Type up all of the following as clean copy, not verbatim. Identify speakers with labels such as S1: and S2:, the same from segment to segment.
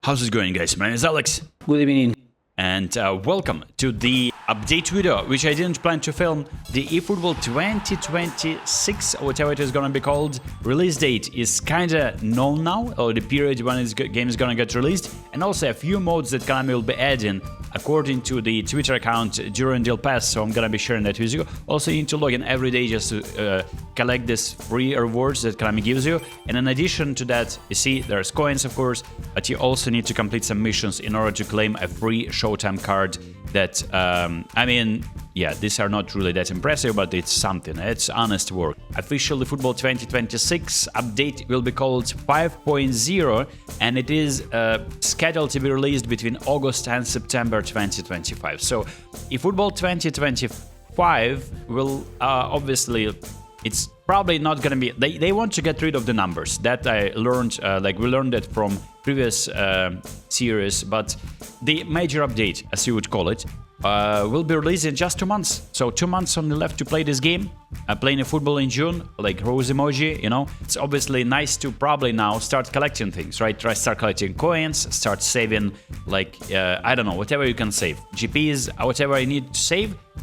S1: How's it going, guys? My name is Alex,
S2: Good evening.
S1: and welcome to the update video, which I didn't plan to film. The eFootball 2026, or whatever it is gonna be called, release date is kinda known now, or the period when this game is gonna get released, and also a few modes that Konami will be adding according to the Twitter account during deal pass, so I'm gonna be sharing that with you. Also, you need to log in every day just to collect this free rewards that Konami gives you, and in addition to that, you see there's coins, of course, but you also need to complete some missions in order to claim a free Showtime card that, yeah, these are not really that impressive, but it's something. It's honest work. Officially, Football 2026 update will be called 5.0, and it is scheduled to be released between August and September 2025. So, eFootball 2025 will obviously, it's probably not gonna be. They want to get rid of the numbers. That I learned, we learned that from previous series, but the major update, as you would call it, will be released in just 2 months. So 2 months only left to play this game. Playing football in June, like rose emoji, you know. It's obviously nice to probably now start collecting things, right? Start collecting coins, start saving, I don't know, whatever you can save. GPs, whatever you need to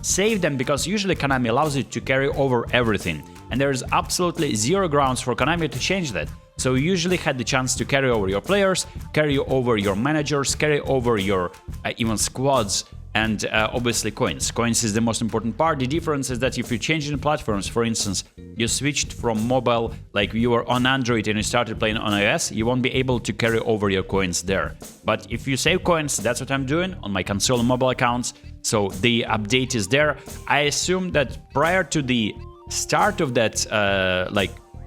S1: save them, because usually Konami allows you to carry over everything. And there's absolutely zero grounds for Konami to change that. So you usually had the chance to carry over your players, carry over your managers, carry over your even squads, and obviously coins. Coins is the most important part. The difference is that if you change in platforms, for instance, you switched from mobile, like you were on Android and you started playing on iOS, you won't be able to carry over your coins there. But if you save coins, that's what I'm doing on my console and mobile accounts. So the update is there. I assume that prior to the start of that,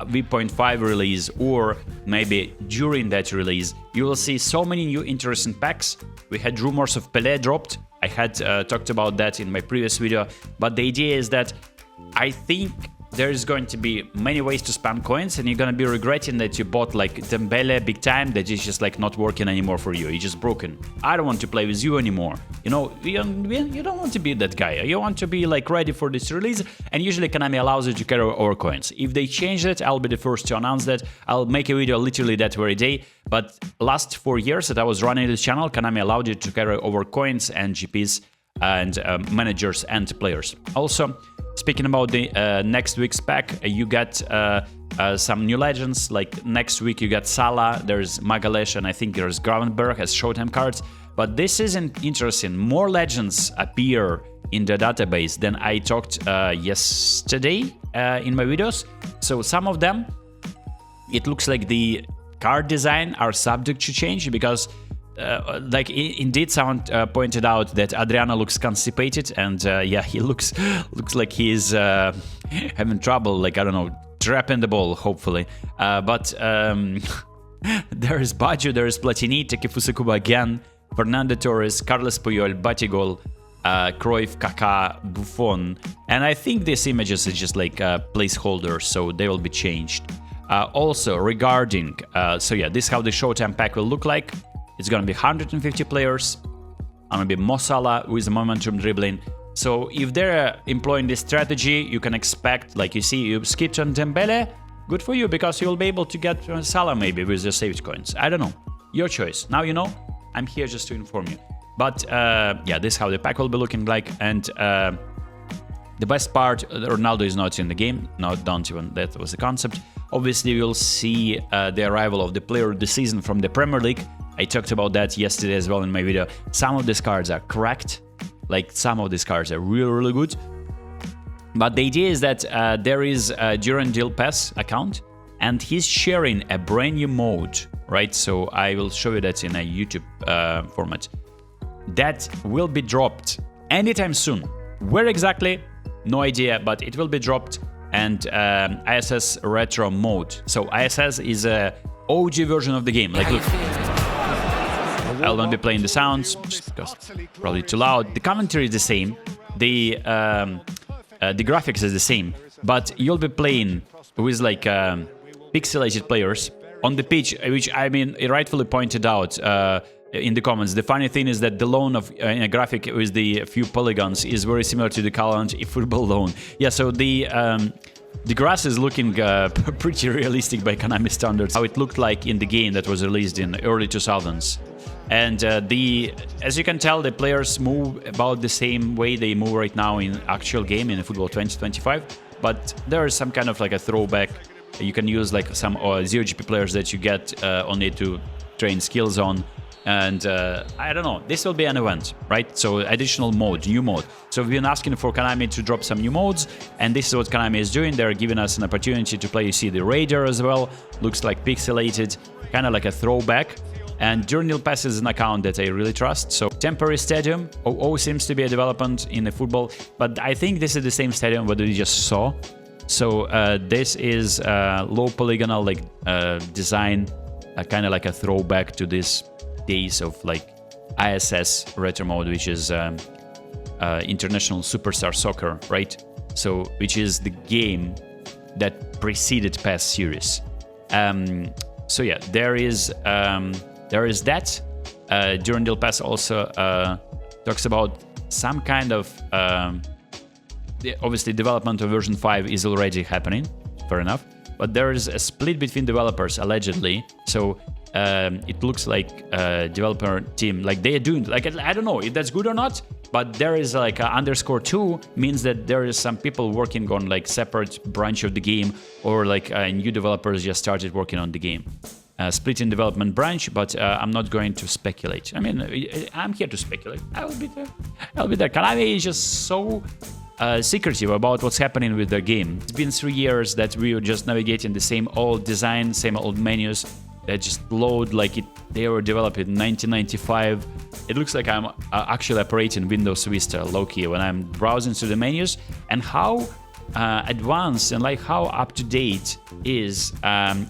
S1: V.5 release, or maybe during that release, you will see so many new interesting packs. We had rumors of Pelé dropped. I had talked about that in my previous video, but the idea is that I think there's going to be many ways to spam coins, and you're gonna be regretting that you bought like Dembele big time that is just like not working anymore for you. You're just broken. I don't want to play with you anymore. You know, you don't want to be that guy. You want to be like ready for this release, and usually Konami allows you to carry over coins. If they change it, I'll be the first to announce that. I'll make a video literally that very day. But last 4 years that I was running this channel, Konami allowed you to carry over coins and GPs and managers and players. Also, speaking about the next week's pack, you got some new legends. Like next week, you got Salah, there's Magalesh, and I think there's Gravenberg as Showtime cards. But this isn't interesting. More legends appear in the database than I talked yesterday in my videos. So some of them, it looks like the card design are subject to change because indeed someone pointed out that Adriano looks constipated, and yeah, he looks like he's having trouble, like, I don't know, trapping the ball, hopefully. But there is Baggio, there is Platini, Takefusa Kubo again, Fernando Torres, Carles Puyol, Batigol, Cruyff, Kaká, Buffon, and I think these images are just like placeholders, so they will be changed. Also regarding, so yeah, this is how the Showtime pack will look like. It's gonna be 150 players. I'm gonna be Mo Salah with the momentum dribbling. So if they're employing this strategy, you can expect, like you see, you skipped on Dembele, good for you, because you'll be able to get Salah maybe with the saved coins. I don't know, your choice. Now you know, I'm here just to inform you. But yeah, this is how the pack will be looking like, and the best part, Ronaldo is not in the game. No, don't even, that was the concept. Obviously, we'll see the arrival of the player of the season from the Premier League. I talked about that yesterday as well in my video. Some of these cards are correct, like some of these cards are really good. But the idea is that there is a Duran Deal Pass account, and he's sharing a brand new mode, right? So I will show you that in a YouTube format. That will be dropped anytime soon. Where exactly? No idea, but it will be dropped. And ISS Retro mode. So ISS is a OG version of the game. Like, look. I'll not be playing the sounds, just because probably too loud. The commentary is the same. The graphics is the same. But you'll be playing with like pixelated players on the pitch, which I mean, it rightfully pointed out in the comments. The funny thing is that the loan of in a graphic with the few polygons is very similar to the current eFootball loan. Yeah, so the The grass is looking pretty realistic by Konami standards, how it looked like in the game that was released in early 2000s. And as you can tell, the players move about the same way they move right now in actual game in Football 2025. But there is some kind of like a throwback. You can use like some 0GP players that you get only to train skills on. And I don't know, this will be an event, right? So additional mode, new mode. So we've been asking for Konami to drop some new modes, and this is what Konami is doing. They're giving us an opportunity to play. You see the Raider as well, looks like pixelated, kind of like a throwback. And Journal Pass is an account that I really trust. So temporary stadium, OO seems to be a development in the football, but I think this is the same stadium what we just saw. So this is low polygonal like design, kind of like a throwback to this days of like ISS retro mode, which is International Superstar Soccer, right? So which is the game that preceded PES series. So yeah, there is that. Durandil Pass also talks about some kind of obviously development of version 5 is already happening, fair enough, but there is a split between developers allegedly. So it looks like developer team, like they are doing, like, I don't know if that's good or not, but there is like _2 means that there is some people working on like separate branch of the game, or like new developers just started working on the game. Split in development branch, but I'm not going to speculate. I mean, I'm here to speculate. I will be there. Konami is just so secretive about what's happening with the game. It's been 3 years that we were just navigating the same old design, same old menus that just load like they were developed in 1995. It looks like I'm actually operating Windows Vista low-key when I'm browsing through the menus, and how advanced and like how up-to-date is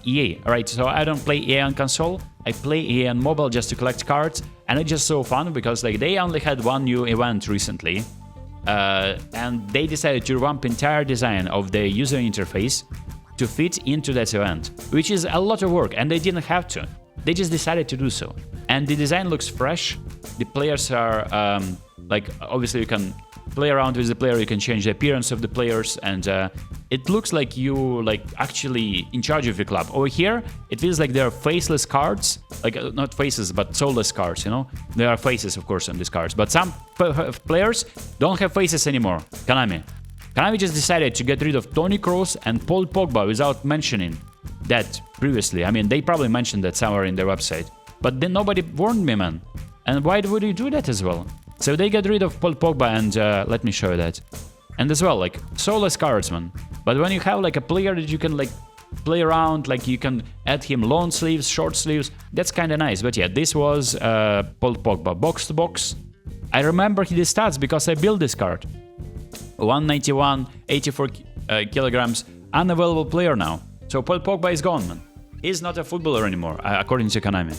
S1: EA. Right, so I don't play EA on console, I play EA on mobile just to collect cards, and it's just so fun because like they only had one new event recently, and they decided to revamp entire design of the user interface to fit into that event, which is a lot of work, and they didn't have to. They just decided to do so. And the design looks fresh. The players are like, obviously you can play around with the player, you can change the appearance of the players, and it looks like you like actually in charge of the club. Over here, it feels like there are faceless cards, like not faces, but soulless cards, you know? There are faces, of course, on these cards, but some players don't have faces anymore. Konami just decided to get rid of Toni Kroos and Paul Pogba without mentioning that previously. I mean, they probably mentioned that somewhere in their website, but then nobody warned me, man. And why would you do that as well? So they got rid of Paul Pogba, and let me show you that. And as well, like, soulless cards, man. But when you have like a player that you can like play around, like you can add him long sleeves, short sleeves, that's kind of nice. But yeah, this was Paul Pogba, box to box. I remember his stats because I built this card. 191, 84 kilograms, unavailable player now. So Paul Pogba is gone, man. He's not a footballer anymore, according to Konami.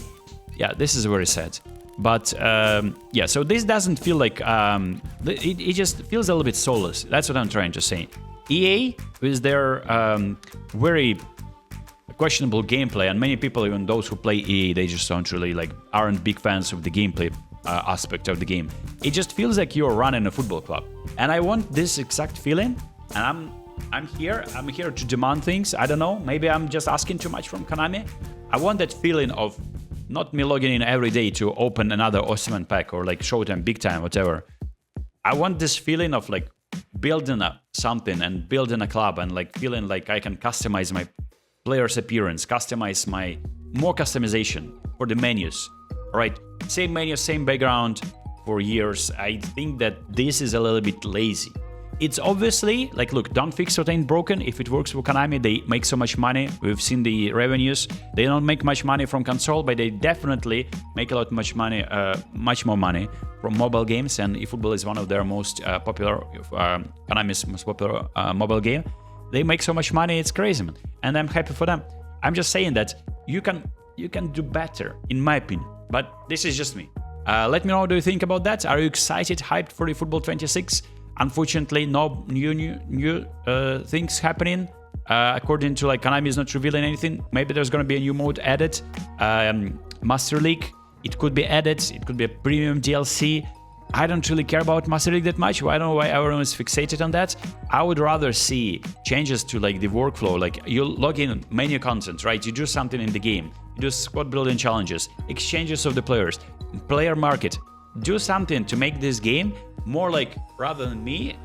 S1: Yeah, this is very sad. But yeah, so this doesn't feel like, it just feels a little bit soulless. That's what I'm trying to say. EA, with their very questionable gameplay, and many people, even those who play EA, they just don't really like, aren't big fans of the gameplay aspect of the game. It just feels like you're running a football club. And I want this exact feeling, and I'm here to demand things. I don't know, maybe I'm just asking too much from Konami. I want that feeling of not me logging in every day to open another Osman pack or like Showtime, Big Time, whatever. I want this feeling of like building up something and building a club, and like feeling like I can customize my player's appearance, customize my more customization for the menus. All right, same menu, same background for years. I think that this is a little bit lazy. It's obviously like, look, don't fix what ain't broken. If it works for Konami, they make so much money. We've seen the revenues. They don't make much money from console, but they definitely make much more money from mobile games. And eFootball is one of their most popular, Konami's most popular mobile game. They make so much money, it's crazy, man. And I'm happy for them. I'm just saying that you can do better, in my opinion. But this is just me. Let me know what do you think about that. Are you excited, hyped for eFootball 26? Unfortunately, no new things happening. According to like Konami is not revealing anything. Maybe there's gonna be a new mode added. Master League, it could be added. It could be a premium DLC. I don't really care about Master League that much. I don't know why everyone is fixated on that. I would rather see changes to like the workflow. Like you log in menu content, right? You do something in the game. You do squad building challenges, exchanges of the players, player market. Do something to make this game more like, rather than me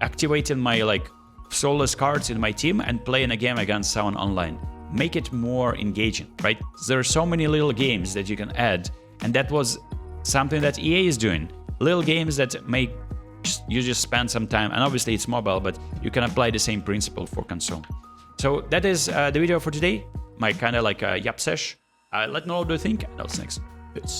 S1: activating my like soulless cards in my team and playing a game against someone online. Make it more engaging, right? There are so many little games that you can add, and that was something that EA is doing. Little games that make you just spend some time, and obviously it's mobile, but you can apply the same principle for console. So that is the video for today. My kind of like yap sesh. Let me know what you think, and I'll see you next. Peace.